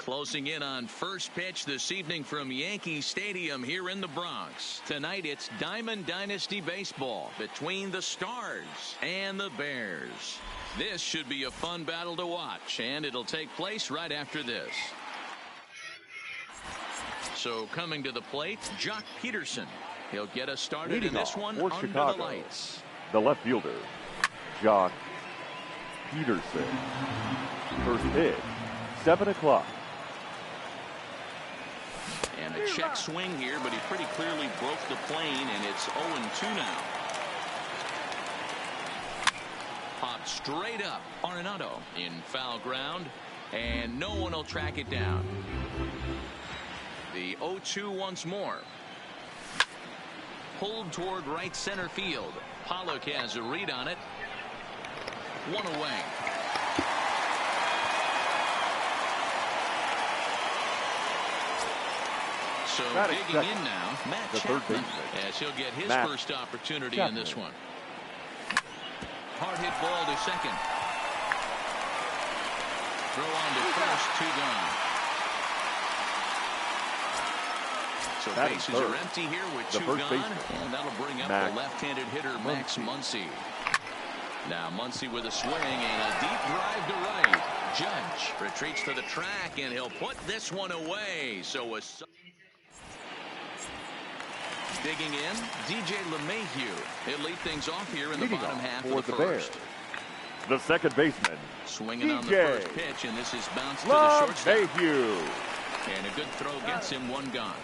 Closing in on first pitch this evening from Yankee Stadium here in the Bronx. Tonight it's Diamond Dynasty Baseball between the Stars and the Bears. This should be a fun battle to watch, and it'll take place right after this. So coming to the plate, Jock Peterson. He'll get us started Leading in this one for under Chicago, the lights. The left fielder, Jock Peterson. First pitch, 7 o'clock. And a check swing here, but he pretty clearly broke the plane, and it's 0-2 now. Popped straight up. Arenado in foul ground, and no one will track it down. The 0-2 once more. Pulled toward right center field. Pollock has a read on it. One away. So digging in now, Matt Chapman, as he'll get his first opportunity in this one. Hard hit ball to second. Throw on to first, 2 gone. So bases are empty here with 2 gone, and that'll bring up the left-handed hitter Max Muncy. Now Muncy with a swing and a deep drive to right. Judge retreats to the track, and he'll put this one away. So a digging in, DJ LeMahieu. He'll lead things off here in the bottom half of the first. The second baseman, swinging on the first pitch, and this is bounced to the shortstop. And a good throw gets him 1 gone.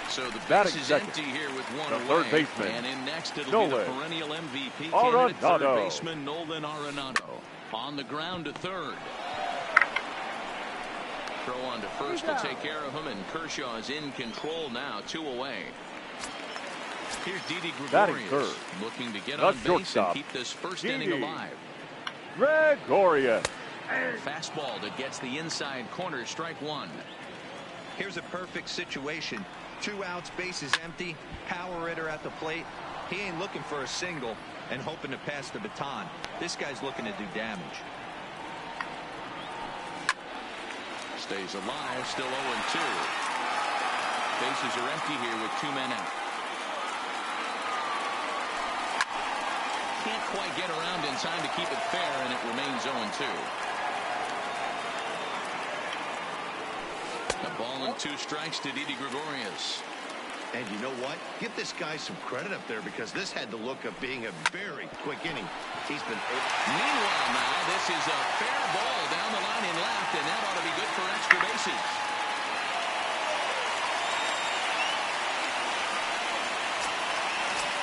So the base is empty here with 1 away. Third baseman, and in next it'll be the perennial MVP candidate, third baseman Nolan Arenado. On the ground to third. Throw on to first to take care of him, and Kershaw is in control now, 2 away. Here's Didi Gregorius looking to get on base and keep this first inning alive. Gregorius. Fastball that gets the inside corner, strike 1. Here's a perfect situation. 2 outs, bases empty, power hitter at the plate. He ain't looking for a single and hoping to pass the baton. This guy's looking to do damage. Stays alive, still 0-2. Bases are empty here with 2 men out. Can't quite get around in time to keep it fair, and it remains 0-2. A ball and 2 strikes to Didi Gregorius. And you know what? Give this guy some credit up there, because this had the look of being a very quick inning. He's been. Meanwhile, now this is a fair ball down the line in left, and that ought to be good for extra bases.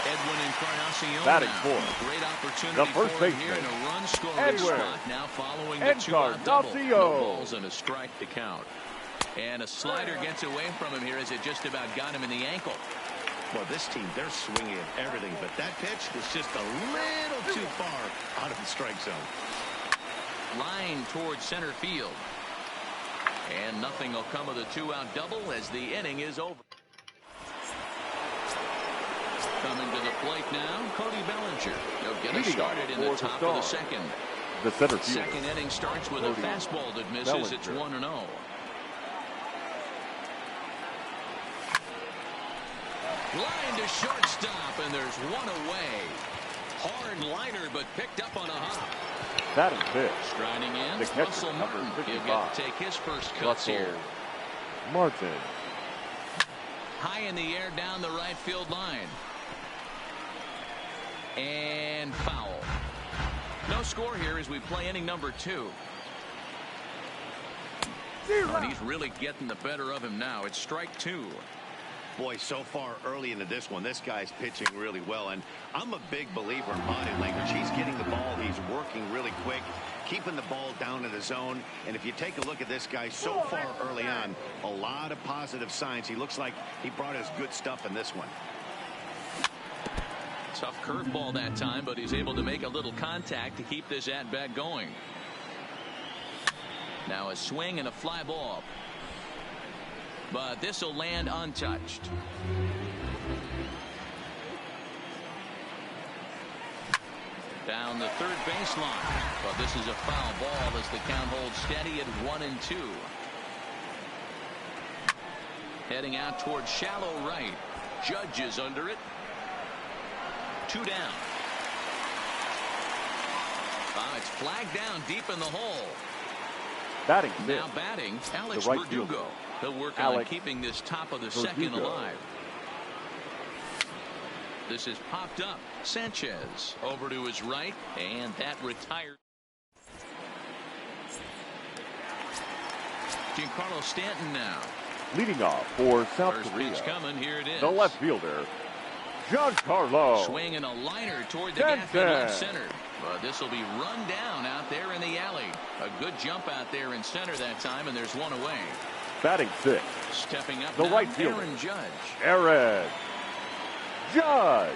Edwin Encarnacion batting now. fourth. Great opportunity the first for him baseman, here in a run scoring spot. Now following the 2-out double. No balls and a strike to count. And a slider gets away from him here as it just about got him in the ankle. Well, this team, they're swinging at everything, but that pitch was just a little too far out of the strike zone. Line towards center field. And nothing will come of the 2-out double as the inning is over. Coming to the plate now, Cody Bellinger. He'll get us started in the top of the second. The center field. Second inning starts with a fastball that misses. Bellinger. It's 1-0. Line to shortstop, and there's 1 away. Hard liner, but picked up on a hop. That is pitch. Striding in, the catcher, Russell Martin. He'll get to take his first cuts here. Martin. High in the air down the right field line. And foul. No score here as we play inning number 2. And he's really getting the better of him now. It's strike 2. Boy, so far early into this one, this guy's pitching really well, and I'm a big believer in body language. He's getting the ball, he's working really quick, keeping the ball down in the zone, and if you take a look at this guy so far early on, a lot of positive signs. He looks like he brought his good stuff in this one. Tough curveball that time, but he's able to make a little contact to keep this at-bat going. Now a swing and a fly ball. But this will land untouched. Down the third baseline. But this is a foul ball as the count holds steady at 1-2. Heading out towards shallow right. Judge is under it. 2 down. It's flagged down deep in the hole. Batting now batting, Alex right Verdugo. fielder. He'll work on keeping this top of the second alive. This is popped up. Sanchez over to his right, and that retired. Giancarlo Stanton now. Leading off for South First Korea. pitch coming. Here it is. The left fielder, Giancarlo. Swinging a liner toward the gap in left center. But this will be run down out there in the alley. A good jump out there in center that time, and there's one away. Batting 6. Stepping up the now, right fielder, Aaron Judge. Aaron Judge.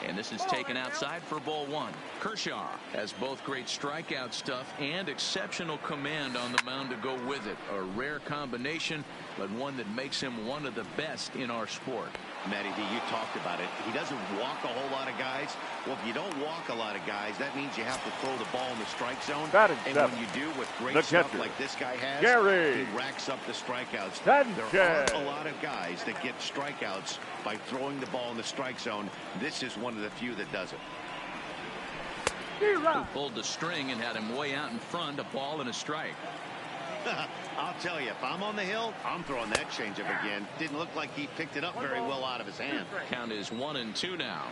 And this is taken outside for ball 1. Kershaw has both great strikeout stuff and exceptional command on the mound to go with it. A rare combination, but one that makes him one of the best in our sport. Matty D, you talked about it. He doesn't walk a whole lot of guys. Well, if you don't walk a lot of guys, that means you have to throw the ball in the strike zone. And when you do with great stuff like this guy has, Gary. he racks up the strikeouts. Sanchez. There aren't a lot of guys that get strikeouts by throwing the ball in the strike zone. This is one of the few that does it. Who pulled the string and had him way out in front, a ball and a strike. I'll tell you, if I'm on the hill, I'm throwing that changeup again. Didn't look like he picked it up very well out of his hand. Count is 1-2 now.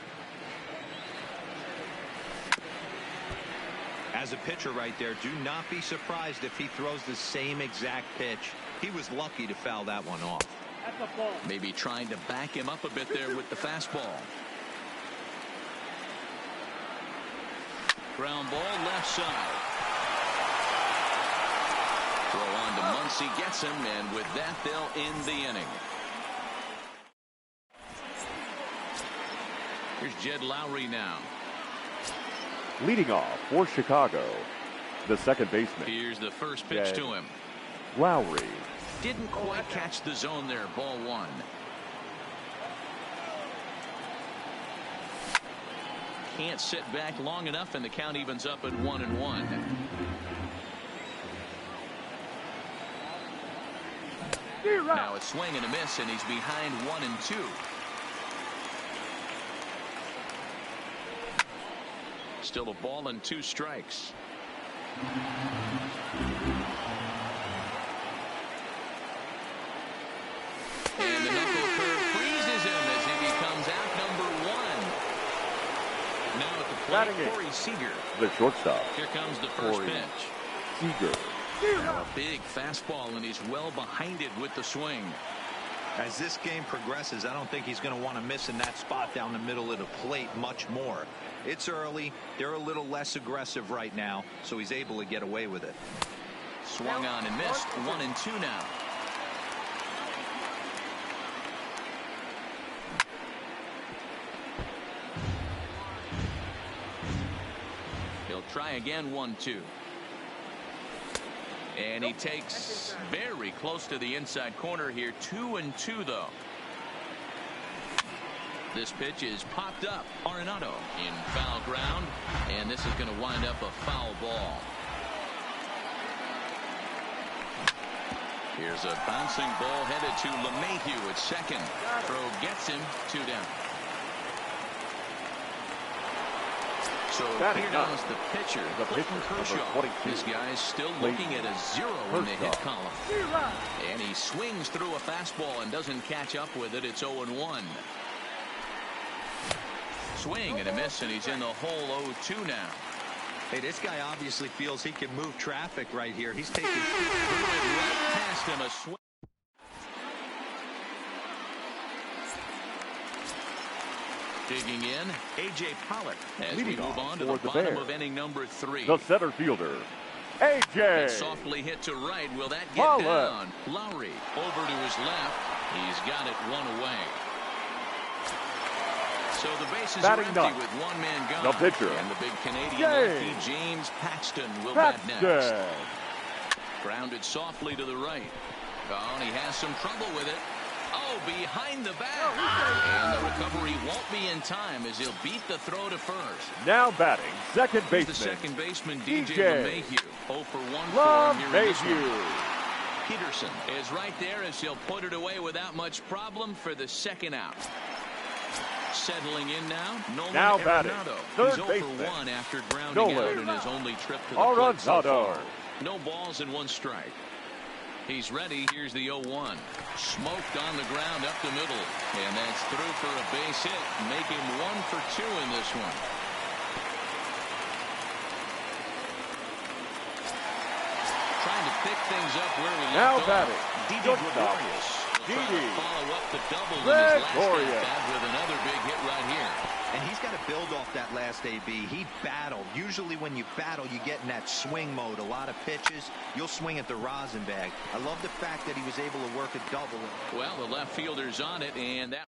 As a pitcher right there, do not be surprised if he throws the same exact pitch. He was lucky to foul that one off. Maybe trying to back him up a bit there with the fastball. Ground ball left side. Throw on to Muncy, gets him, and with that they'll end the inning. Here's Jed Lowry now. Leading off for Chicago, the second baseman. Here's the first pitch to him. Lowry. Didn't quite catch the zone there. Ball 1. Can't sit back long enough, and the count evens up at 1-1. Now a swing and a miss, and he's behind 1-2. Still a ball and 2 strikes. And the knuckle curve freezes him as he becomes out number 1. Now at the plate, Corey Seager. The shortstop. Here comes the first pitch. Seager. Now a big fastball, and he's well behind it with the swing. As this game progresses, I don't think he's going to want to miss in that spot down the middle of the plate much more. It's early. They're a little less aggressive right now, so he's able to get away with it. Swung on and missed. 1-2 now. He'll try again. 1-2. And he takes very close to the inside corner here. 2-2 though. This pitch is popped up. Arenado in foul ground, and this is going to wind up a foul ball. Here's a bouncing ball headed to LeMahieu at second. Throw gets him. 2 down. So here comes the pitcher, Clayton Kershaw. This guy's still looking at a 0 in the hit column. And he swings through a fastball and doesn't catch up with it. It's 0-1. Swing and a miss, and he's in the hole. 0-2 now. Hey, this guy obviously feels he can move traffic right here. He's taking right past him. A swing. Digging in, A.J. Pollock as we move on to the bottom of inning number 3. The center fielder, A.J. Softly hit to right. Will that get down? Lowry over to his left. He's got it 1 away. So the bases are empty with 1 man gone. The pitcher. And the big Canadian lefty, James Paxton, will bat next. Grounded softly to the right. Oh, and he has some trouble with it. Oh, behind the back. And the recovery won't be in time as he'll beat the throw to first. Now batting, second Here's baseman. the second baseman, DJ LeMahieu. 0 for 1 for him here in this one. Peterson is right there as he'll put it away without much problem for the second out. Settling in now, Nolan Arenado. He's 0 for 1 after grounding out in his only trip to the plate so far. No balls and 1 strike. He's ready. Here's the 0-1. Smoked on the ground up the middle. And that's through for a base hit. Make him 1 for 2 in this one. Trying to pick things up where we left off. Didi Gregorius. Follow up the double in his last at-bat with another big hit right here. And he's got to build off that last AB. He battled. Usually when you battle, you get in that swing mode. A lot of pitches, you'll swing at the rosin bag. I love the fact that he was able to work a double. Well, the left fielder's on it, and that.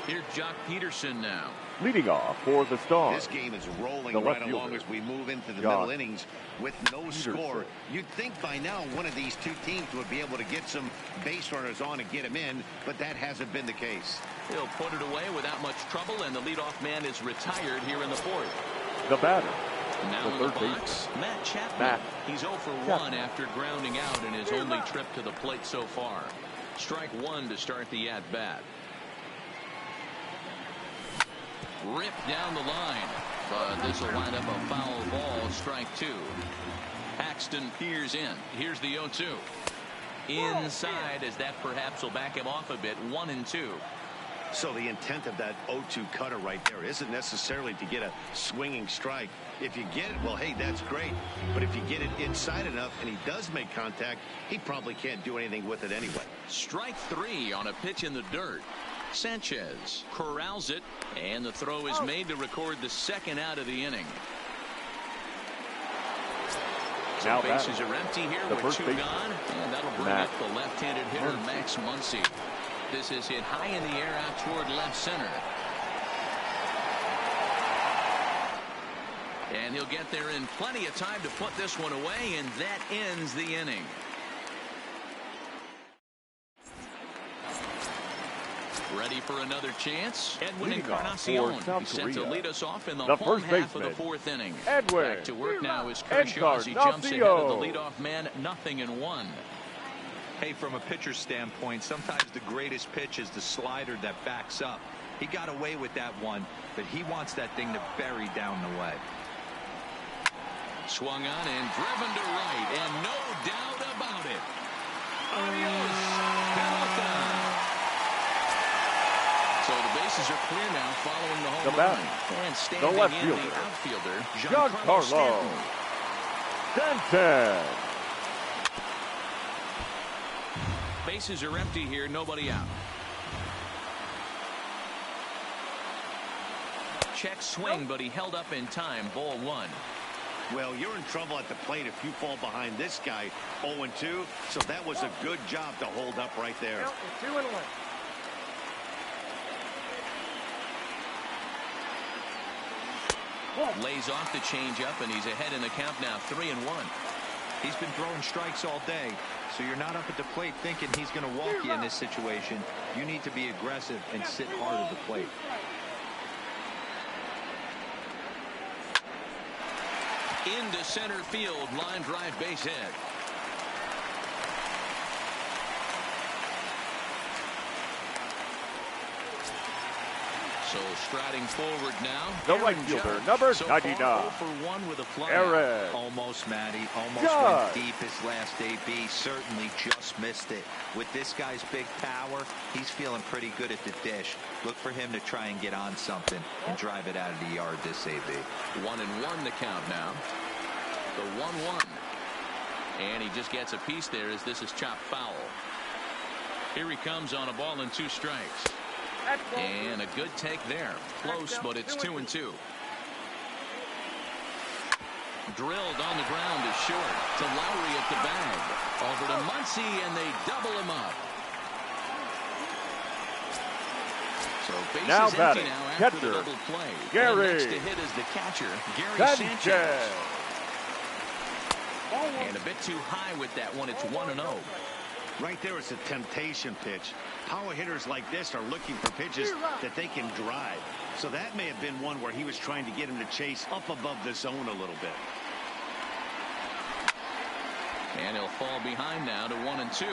Here's Jock Peterson now. Leading off for the Stars. This game is rolling right along as we move into the middle innings with no score. You'd think by now one of these two teams would be able to get some base runners on and get him in, but that hasn't been the case. He'll put it away without much trouble, and the leadoff man is retired here in the 4th. The batter. Now in the box, Matt Chapman. He's 0 for 1 after grounding out in his only trip to the plate so far. Strike 1 to start the at-bat. Ripped down the line, but this will wind up a foul ball. Strike 2. Paxton peers in. Here's the 0-2. Inside, as that perhaps will back him off a bit. 1-2. So the intent of that 0-2 cutter right there isn't necessarily to get a swinging strike. If you get it, well, hey, that's great. But if you get it inside enough and he does make contact, he probably can't do anything with it anyway. Strike 3 on a pitch in the dirt. Sanchez corrals it, and the throw is made to record the second out of the inning. So bases are empty here with 2 gone, and that'll bring up the left-handed hitter Max Muncy. This is hit high in the air out toward left center. And he'll get there in plenty of time to put this one away, and that ends the inning. Ready for another chance? Edwin Encarnacion is set to lead us off in the home half of the 4th inning. Back to work now is Kershaw as he jumps ahead of the leadoff man. 0-1. Hey, from a pitcher's standpoint, sometimes the greatest pitch is the slider that backs up. He got away with that one, but he wants that thing to bury down the way. Swung on and driven to right, and no doubt about it. Adios, Pelota. So the bases are clear now following the home run. And standing in the outfielder, Giancarlo Stanton. Bases are empty here, nobody out. Check swing, but he held up in time. Ball 1. Well, you're in trouble at the plate if you fall behind this guy 0-2. So that was a good job to hold up right there. 2-1. Lays off the changeup, and he's ahead in the count now. 3-1. He's been throwing strikes all day, so you're not up at the plate thinking he's going to walk you in this situation. You need to be aggressive and sit hard at the plate. Into center field, line drive, base hit. So striding forward now. The right fielder, number 99. 0 for 1 with a fly. Aaron. Almost, Matty. Almost went deep his last AB. Certainly just missed it. With this guy's big power, he's feeling pretty good at the dish. Look for him to try and get on something and drive it out of the yard this AB. 1-1 the count now. The 1-1. And he just gets a piece there as this is chopped foul. Here he comes on a ball and 2 strikes. And a good take there. Close, but it's 2-2. Drilled on the ground is short to Lowry at the bag. Over to Muncy, and they double him up. So bases now empty batting, now after catcher, the double play. Gary And next to hit is the catcher, Gary Sanchez. And a bit too high with that one. It's 1-0. Right there, it's a temptation pitch. Power hitters like this are looking for pitches that they can drive. So that may have been one where he was trying to get him to chase up above the zone a little bit. And he'll fall behind now to 1-2.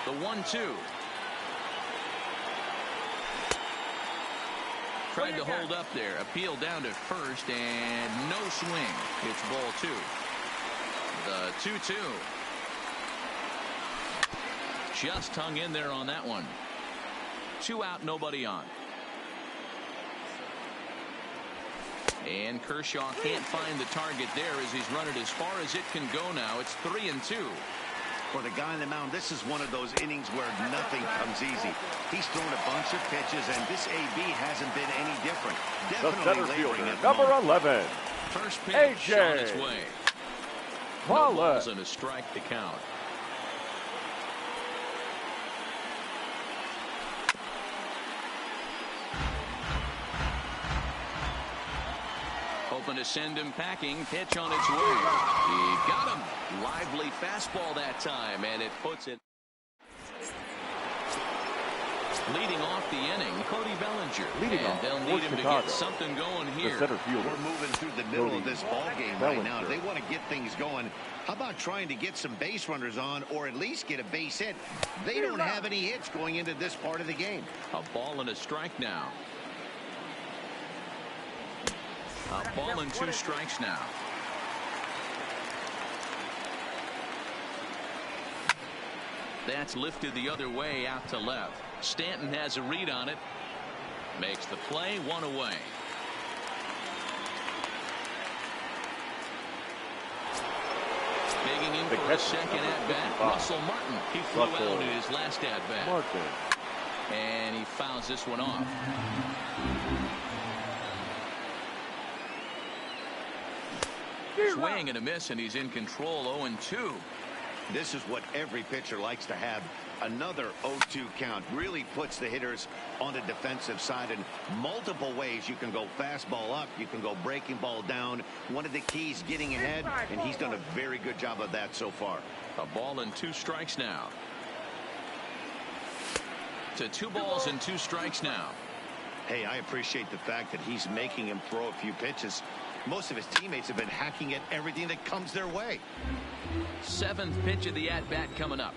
The 1-2. Tried to hold up there. Appeal down to first and no swing. It's ball 2. The 2-2. Just hung in there on that one. 2 out, nobody on. And Kershaw can't find the target there as he's run it as far as it can go now. It's 3-2. For the guy on the mound, this is one of those innings where nothing comes easy. He's thrown a bunch of pitches, and this AB hasn't been any different. The center Definitely fielder, number 11. First pitch AJ on its way. No balls and a strike to count. Hoping to send him packing. Pitch on its way. He got him. Lively fastball that time, and it puts it. Leading off the inning, Cody Bellinger. And they'll need him to get something going here. The center fielder. We're moving through the middle of this ball game right now. If they want to get things going, how about trying to get some base runners on or at least get a base hit? They don't have any hits going into this part of the game. A ball and a strike now. A ball and 2 strikes now. That's lifted the other way out to left. Stanton has a read on it. Makes the play, 1 away. Digging in for a second at bat. Russell Martin. He flew out in his last at bat. And he fouls this one off. Swing and a miss, and he's in control. 0-2. This is what every pitcher likes to have. Another 0-2 count really puts the hitters on the defensive side in multiple ways. You can go fastball up, you can go breaking ball down. One of the keys, getting ahead, and he's done a very good job of that so far. A ball and 2 strikes now. To 2 balls and 2 strikes now. Hey, I appreciate the fact that he's making him throw a few pitches. Most of his teammates have been hacking at everything that comes their way. 7th pitch of the at-bat coming up.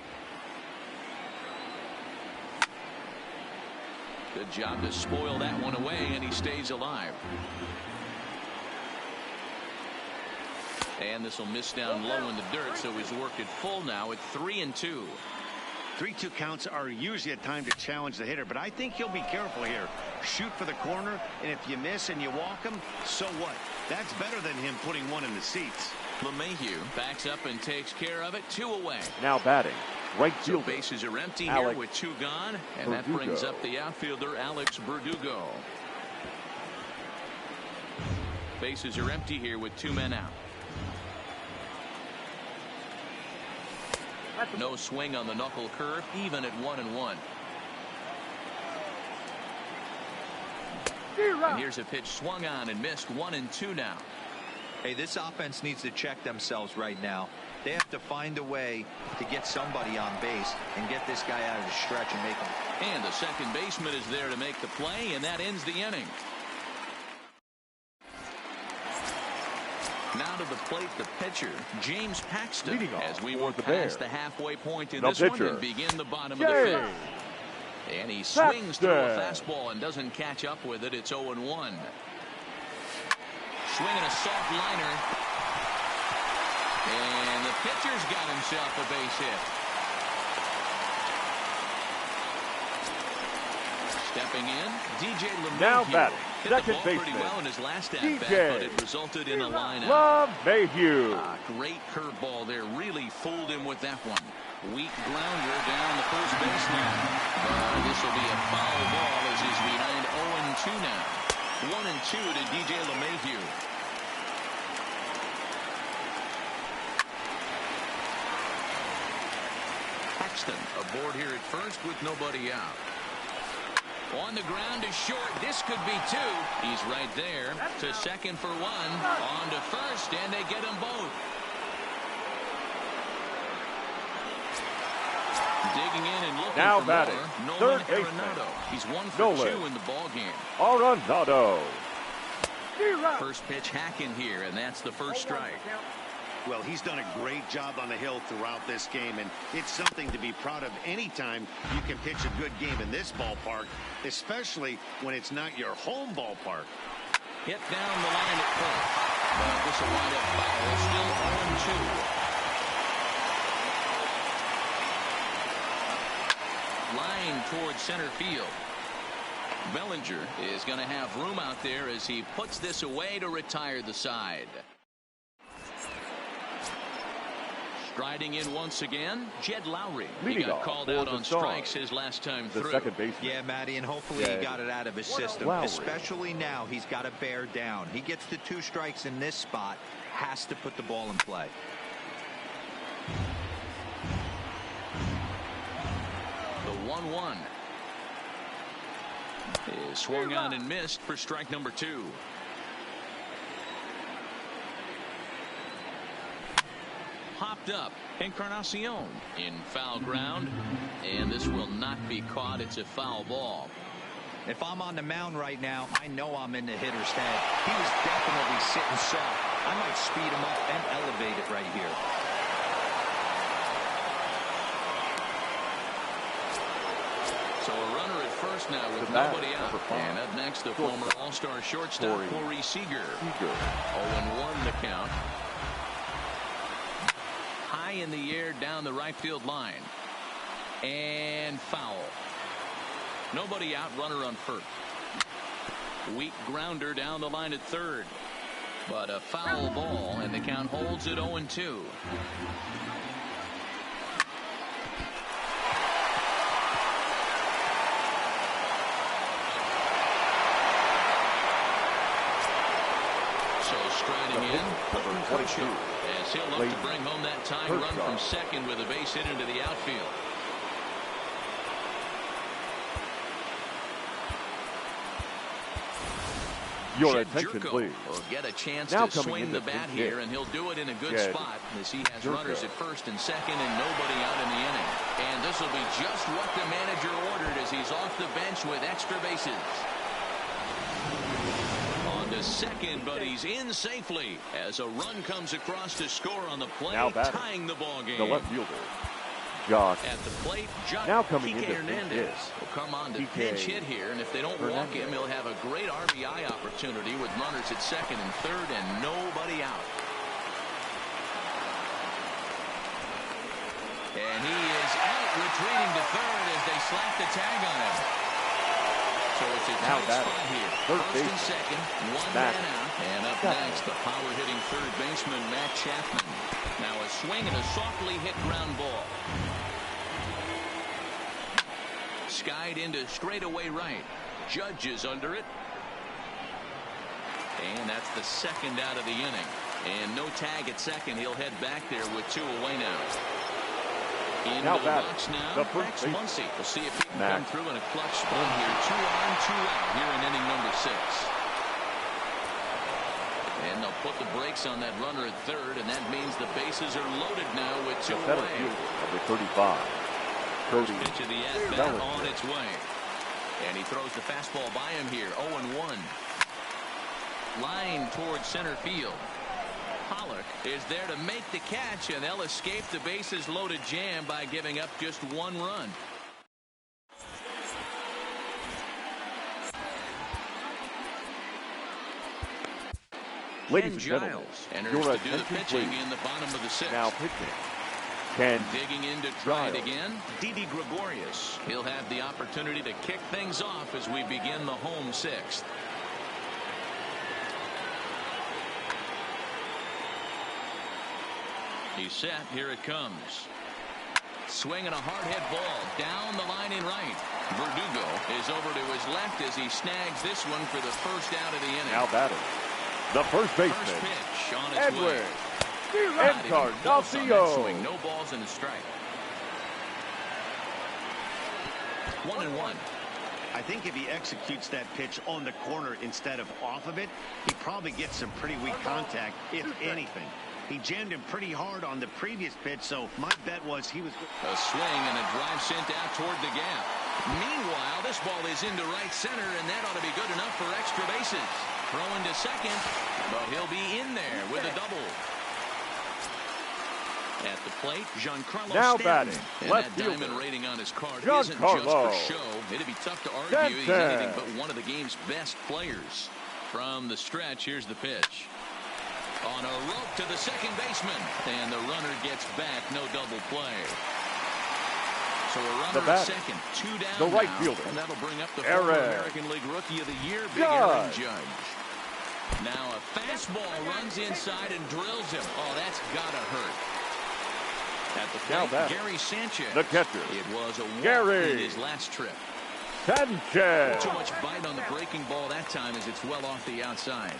Good job to spoil that one away, and he stays alive. And this will miss down low in the dirt, so he's worked it full now at 3-2. 3-2 counts are usually a time to challenge the hitter, but I think he'll be careful here. Shoot for the corner, and if you miss and you walk him, so what? That's better than him putting one in the seats. LeMahieu backs up and takes care of it. 2 away. Now batting, right fielder. So bases are empty here with 2 gone, and that brings up the outfielder, Alex Verdugo. Bases are empty here with 2 men out. No swing on the knuckle curve, even at 1-1. And here's a pitch swung on and missed. 1-2 now. Hey, this offense needs to check themselves right now. They have to find a way to get somebody on base and get this guy out of the stretch and make him. And the second baseman is there to make the play, and that ends the inning. Now to the plate, the pitcher, James Paxton, as we move past the halfway point in this one and begin the bottom of the 5th. And he swings through a fastball and doesn't catch up with it. It's 0-1. Swinging a soft liner. And the pitcher's got himself a base hit. Stepping in, DJ LeMahieu. Now batting, hit the ball second pretty baseman, well in his last at-bat, but it resulted in a line out. LeMahieu. Great curveball there. Really fooled him with that one. Weak grounder down the first baseline. But this will be a foul ball as he's behind 0-2 now. 1-2 to DJ LeMahieu. Paxton aboard here at first with nobody out. On the ground is short. This could be two. He's right there to second for one. On to first, and they get them both. Digging in and looking now for batting, more. third Nolan baseman. Arenado. He's 1 for 2 in the ball game. Arenado. First pitch hacking here, and that's the first strike. Well, he's done a great job on the hill throughout this game, and it's something to be proud of anytime you can pitch a good game in this ballpark, especially when it's not your home ballpark. Hit down the line at first. But this will wind up foul. Still 0-2. Line towards center field. Bellinger is going to have room out there as he puts this away to retire the side. Striding in once again, Jed Lowry. He got called out on strikes his last time through. Second baseman. Yeah, Matty, and hopefully he got it out of his system. Especially now, he's got to bear down. He gets the 2 strikes in this spot, has to put the ball in play. The 1-1 is swung on and missed for strike number 2. Popped up. Encarnacion in foul ground, and this will not be caught. It's a foul ball. If I'm on the mound right now, I know I'm in the hitter's head. He was definitely sitting soft. I might speed him up and elevate it right here. So a runner at first now with nobody out. And up next, the former All-Star shortstop, Corey Seager. 0-1 the count. High in the air down the right field line. And foul. Nobody out, runner on first. Weak grounder down the line at third. But a foul ball, and the count holds at 0-2. Striding in, number 22, as he'll look to bring home that tying run from second with a base hit into the outfield. Your attention, Jerko please. will get a chance Now to swing the bat here, and he'll do it in a good spot as he has runners at first and second and nobody out in the inning. And this will be just what the manager ordered as he's off the bench with extra bases. To second, but he's in safely as a run comes across to score on the play, tying the ball game. The left fielder, Josh. At the plate, Josh now coming into Hernandez will come on to pinch hit here, and if they don't walk him, he'll have a great RBI opportunity with runners at second and third and nobody out. And he is out, retreating to third as they slap the tag on him. So it's a tight spot here. First and second, one man out. And up next, the power-hitting third baseman, Matt Chapman. Now a swing and a softly hit ground ball. Skied into straightaway right. Judge is under it. And that's the second out of the inning. And no tag at second. He'll head back there with 2 away now. Into the box now, Max Muncy. We'll see if he can come through in a clutch spot here. 2 on, 2 out here in inning number 6. And they'll put the brakes on that runner at third, and that means the bases are loaded now with 2 away. Number 35. First pitch of the at-bat on its way. And he throws the fastball by him here. 0-1. Line towards center field. Pollock is there to make the catch, and they'll escape the bases loaded jam by giving up just 1 run. Ladies and gentlemen, enters to do the pitching in the bottom of the 6th. Now pitching. Ken digging in to try it again. Didi Gregorius. He'll have the opportunity to kick things off as we begin the home 6th. He's set. Here it comes. Swinging a hard hit ball down the line in right. Verdugo is over to his left as he snags this one for the first out of the inning. Now batting, the first baseman. First pitch on its way. Encarnacion. No balls and a strike. 1-1. I think if he executes that pitch on the corner instead of off of it, he probably gets some pretty weak contact, if anything. He jammed him pretty hard on the previous pitch, so my bet was he was... A swing and a drive sent out toward the gap. Meanwhile, this ball is into right center, and that ought to be good enough for extra bases. Throwing to second, but he'll be in there with a double. At the plate, Giancarlo Now Stanton. batting, And left that diamond fielder, rating on his card Giancarlo isn't just for show. It'd be tough to argue he's anything but one of the game's best players. From the stretch, here's the pitch. On a rope to the second baseman. And the runner gets back, no double play. So a runner at second, 2 down the right now, fielder, and that'll bring up the former American League Rookie of the Year, Big Aaron Judge. Now a fastball runs inside and drills him. Oh, that's gotta hurt. At the plate, Gary Sanchez. The catcher. It was a walk in his last trip. Sanchez. Too much bite on the breaking ball that time as it's well off the outside.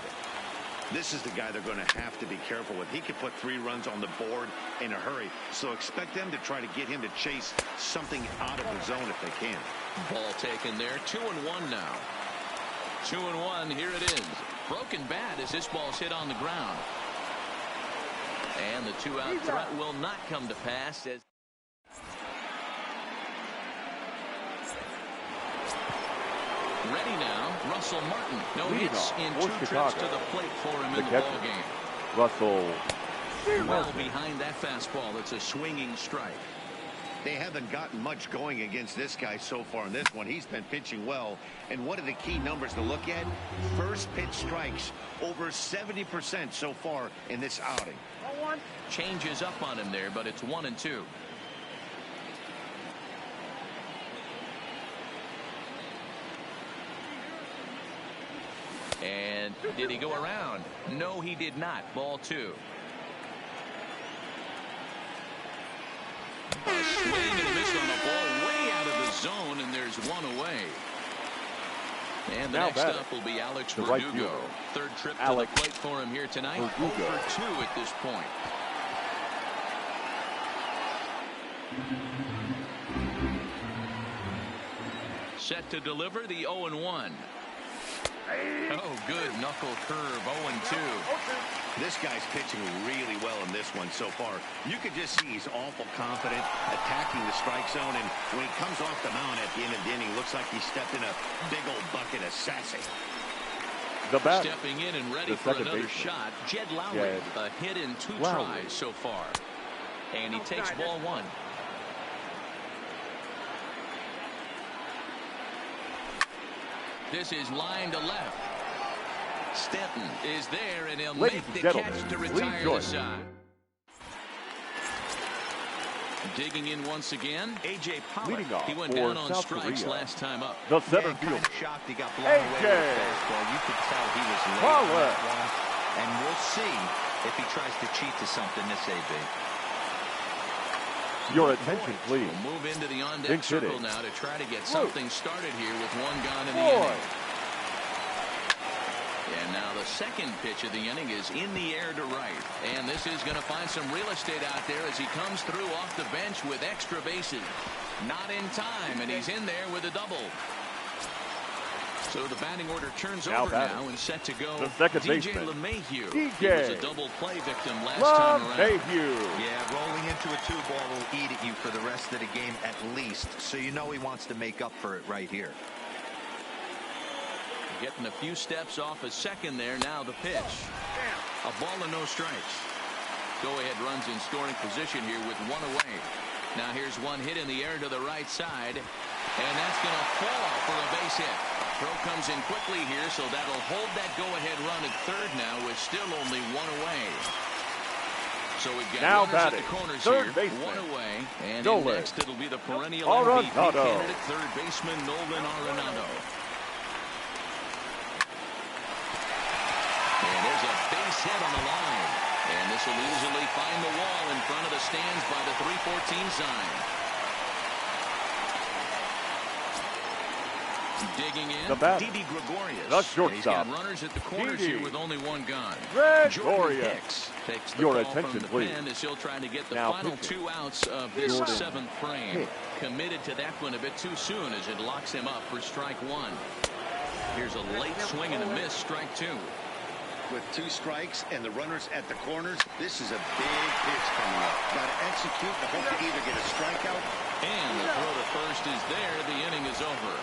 This is the guy they're going to have to be careful with. He could put 3 runs on the board in a hurry. So expect them to try to get him to chase something out of the zone if they can. Ball taken there. 2-1 now. 2-1. Here it is. Broken bat as this ball's hit on the ground. And the 2-out threat will not come to pass as ready now, Russell Martin. No hits in 2 trips to the plate for him in the ball game. Russell well behind that fastball. It's a swinging strike. They haven't gotten much going against this guy so far in this one. He's been pitching well. And one of the key numbers to look at, first pitch strikes, over 70% so far in this outing. Changes up on him there, but it's 1-2. And did he go around? No, he did not. Ball 2. A swing and a miss on the ball way out of the zone, and there's 1 away. And the next up will be Alex Verdugo. Third trip to the plate for him here tonight. 0 for 2 at this point. Set to deliver the 0-1. Oh, good knuckle curve, 0-2. This guy's pitching really well in this one so far. You could just see he's awful confident, attacking the strike zone, and when he comes off the mound at the end of the inning, looks like he stepped in a big old bucket of sassy. The bat. Stepping in and ready for another shot, Jed Lowry. A hit in 2 tries so far. And he takes ball 1. This is line to left. Stanton is there, and he'll make the catch to retire the side. Digging in once again, A.J. Pollock. He went down on strikes last time up. The center field. Shocked he got blown away with the fastball. You could tell he was late on that one. And we'll see if he tries to cheat to something this AB. Your attention, please. We'll move into the on-deck circle now to try to get something started here with 1 gone in the inning. And now the second pitch of the inning is in the air to right. And this is going to find some real estate out there as he comes through off the bench with extra bases. Not in time, and he's in there with a double. So the batting order turns over now and set to go. The second DJ baseman. LeMahieu. DJ. He was a double play victim last time around. LeMahieu. Yeah, rolling into a 2-ball will eat at you for the rest of the game at least. So you know he wants to make up for it right here. Getting a few steps off a second there. Now the pitch. A ball and no strikes. Go-ahead runs in scoring position here with 1 away. Now here's 1 hit in the air to the right side. And that's going to fall for a base hit. Throw comes in quickly here, so that'll hold that go-ahead run at third now with still only 1 away. So we've got now runners batting, at the corners third here. baseman. 1 away. And next it'll be the perennial Arenado. MVP candidate, third baseman Nolan Arenado. And there's a base hit on the line. And this will easily find the wall in front of the stands by the 314 sign. Digging in, The batter. Didi Gregorius. The shortstop. He's got runners at the corners Didi. here with only one gone. Gregorius. Hicks takes the Your ball attention, from the please. pen as he'll try to get the Now final pitching. 2 outs of this Jordan 7th frame. Hicks. Committed to that one a bit too soon as it locks him up for strike 1. Here's a late swing and a miss, strike 2. With 2 strikes and the runners at the corners, this is a big pitch coming up. Got to execute and hope to either get a strikeout. And the throw to first is there. The inning is over.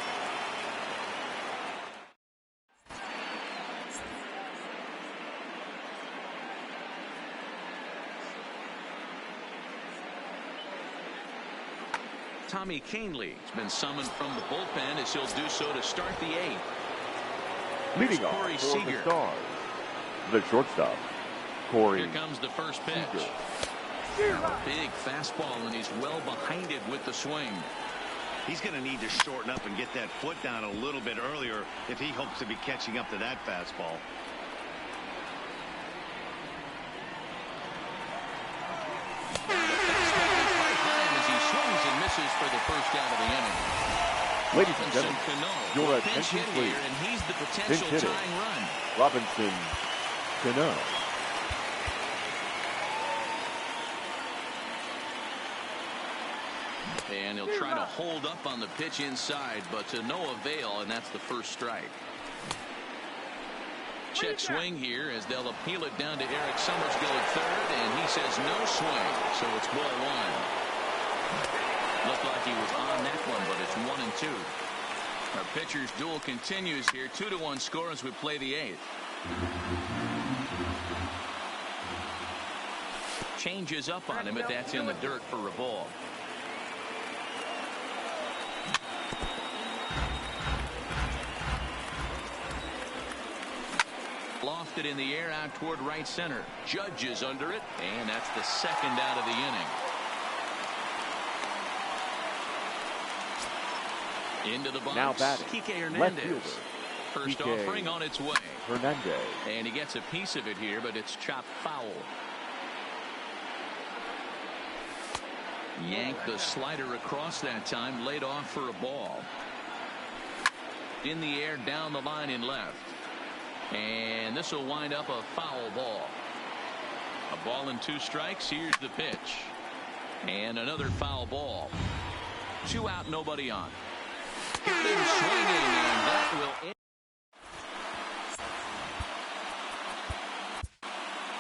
Tommy Canley has been summoned from the bullpen as he'll do so to start the 8th. Leading off Corey for the Seager. Stars. The shortstop, Corey. Here comes the first pitch. Big fastball, and he's well behind it with the swing. He's going to need to shorten up and get that foot down a little bit earlier if he hopes to be catching up to that fastball. For the first out of the inning. Ladies and gentlemen, your attention please. And he's the potential Pinch hitting. tying run. Robinson Cano. And he'll try to hold up on the pitch inside, but to no avail, and that's the first strike. Check swing here as they'll appeal it down to Eric Summersgill at third, and he says no swing, so it's ball 1. Looked like he was on that one, but it's 1-2. Our pitcher's duel continues here. 2-1 score as we play the 8th. Changes up on him, but that's in the dirt for a ball. Lofted in the air out toward right center. Judge is under it, and that's the second out of the inning. Into the box. Now batting. Kike Left Hernandez. fielder. First Kike offering on its way. Hernandez. And he gets a piece of it here, but it's chopped foul. Yanked the slider across that time, laid off for a ball. In the air, down the line in left. And this will wind up a foul ball. A ball and 2 strikes. Here's the pitch. And another foul ball. 2 out, nobody on. Hit him swinging, and that will end.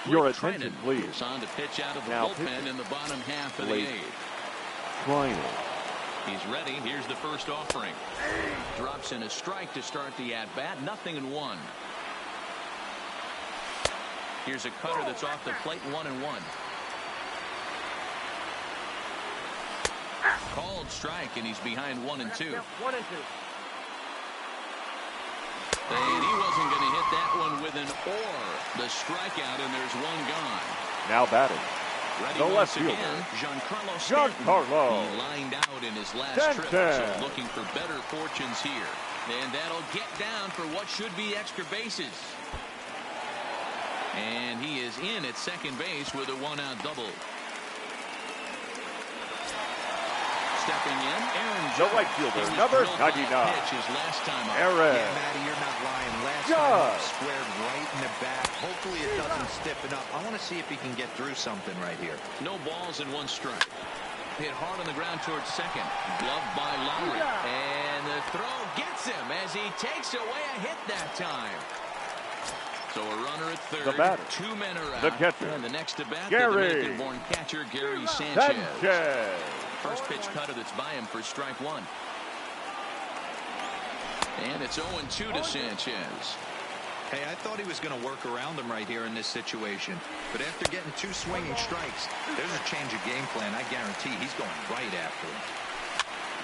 Your attention, please. It's on to pitch out of the Now bullpen pitching. in the bottom half of Late. the 8th. Trial. He's ready. Here's the first offering. Drops in a strike to start the at-bat. 0-1. Here's a cutter that's off the plate. 1-1. Called strike, and he's behind 1-2. 1-2. And he wasn't going to hit that one with an or. The strikeout, and there's 1 gone. Now batting. Ready The once left fielder. again, Giancarlo Giancarlo. Stanton. He lined out in his last trip, Stanton. so looking for better fortunes here. And that'll get down for what should be extra bases. And he is in at second base with a 1-out double. Stepping in, Aaron The Judge. right fielder, He was number drilled by a 99. pitch his last time up. Aaron. Yeah, Matty, you're not lying. Last Judge. time up, squared right in the back. Hopefully it doesn't stiffen up. I want to see if he can get through something right here. No balls and 1 strike. Hit hard on the ground towards second. Gloved by Lowry. And the throw gets him as he takes away a hit that time. So a runner at third. The batter. 2 men are out. The catcher. And the next to bat, Gary. the Dominican-born catcher, Gary Sanchez. Sanchez. First pitch cutter that's by him for strike 1. And it's 0-2 to Sanchez. Hey, I thought he was going to work around him right here in this situation. But after getting 2 swinging strikes, there's a change of game plan. I guarantee he's going right after him.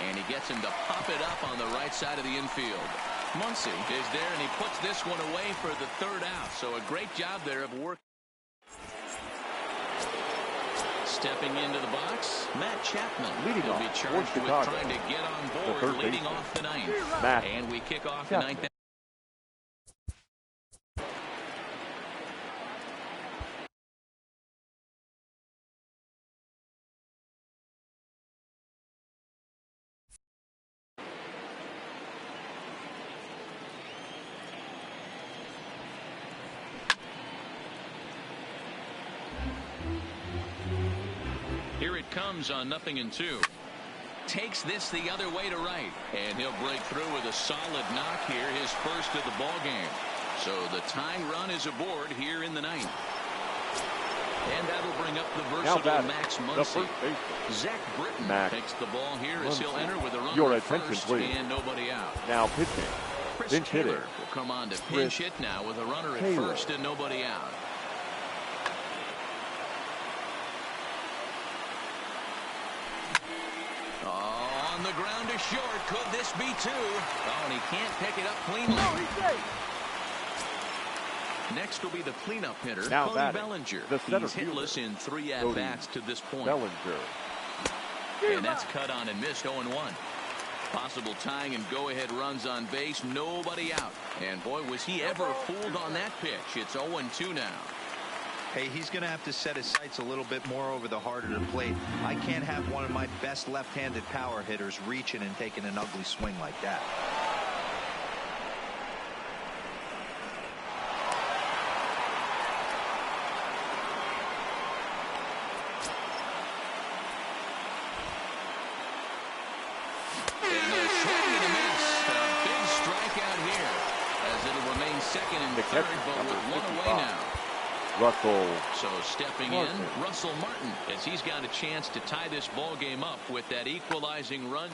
And he gets him to pop it up on the right side of the infield. Muncy is there, and he puts this one away for the 3rd out. So a great job there of work. Stepping into the box, Matt Chapman. Leading He'll off be for charged with Chicago. trying to get on The board, third leading baseman. off the 9th. Matt And we kick off Chapman. the 9th. comes on 0-2. Takes this the other way to right, and he'll break through with a solid knock here, his first of the ball game. So the tying run is aboard here in the ninth. And that'll bring up the versatile Max Muncy. Zach Britton takes the ball here as he'll enter with a runner at first and nobody out. Now pitching. Chris Taylor will come on to pinch hit now with a runner at first and nobody out. On the ground to short. Could this be two? Oh, and he can't pick it up cleanly. Next will be the cleanup hitter, Cody Bellinger. He's hitless in 3 at-bats to this point. And that's cut on and missed 0-1. Possible tying and go-ahead runs on base. Nobody out. And, boy, was he ever fooled on that pitch. It's 0-2 now. Hey, he's going to have to set his sights a little bit more over the heart of the plate. I can't have one of my best left-handed power hitters reaching and taking an ugly swing like that. And a swing and a miss. A big strikeout here, as it'll remain second and third, but with one away now. So stepping in, Russell Martin, as he's got a chance to tie this ball game up with that equalizing run.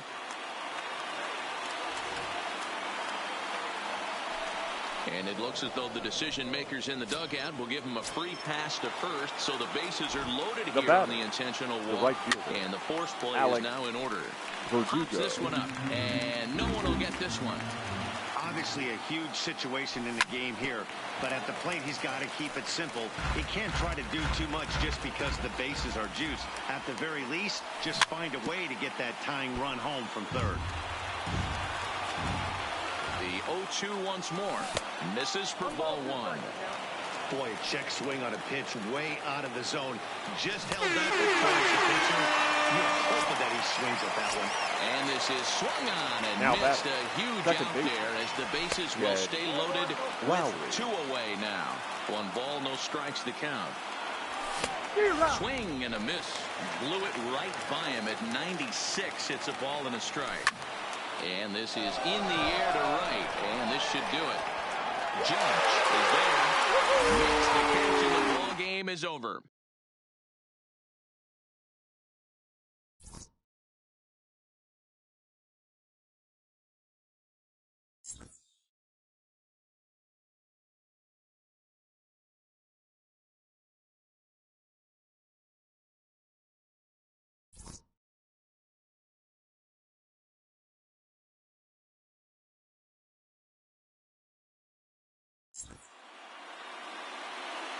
And it looks as though the decision makers in the dugout will give him a free pass to first, so the bases are loaded here on the intentional walk. And the force play is now in order. Pops this one up, and no one will get this one. Obviously a huge situation in the game here, but at the plate he's got to keep it simple. He can't try to do too much just because the bases are juiced. At the very least, just find a way to get that tying run home from third. The 0-2 once more. Misses for ball one. Boy, a check swing on a pitch way out of the zone. Just held up towards the pitcher. You're hoping that he swings at that one. And this is swung on and now missed a huge out there as the bases will stay loaded with 2 away now. 1 ball, no strikes to count. Swing and a miss. Blew it right by him at 96. It's a ball and a strike. And this is in the air to right, and this should do it. Judge is there. Makes the catch, and the ball game is over.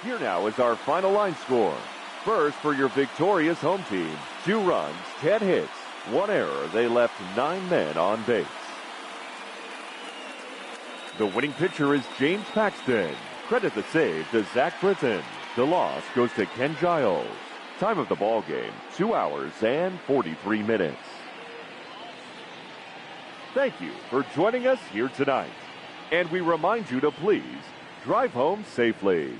Here now is our final line score. First, for your victorious home team, 2 runs, 10 hits, 1 error. They left 9 men on base. The winning pitcher is James Paxton. Credit the save to Zach Britton. The loss goes to Ken Giles. Time of the ball game, 2 hours and 43 minutes. Thank you for joining us here tonight. And we remind you to please drive home safely.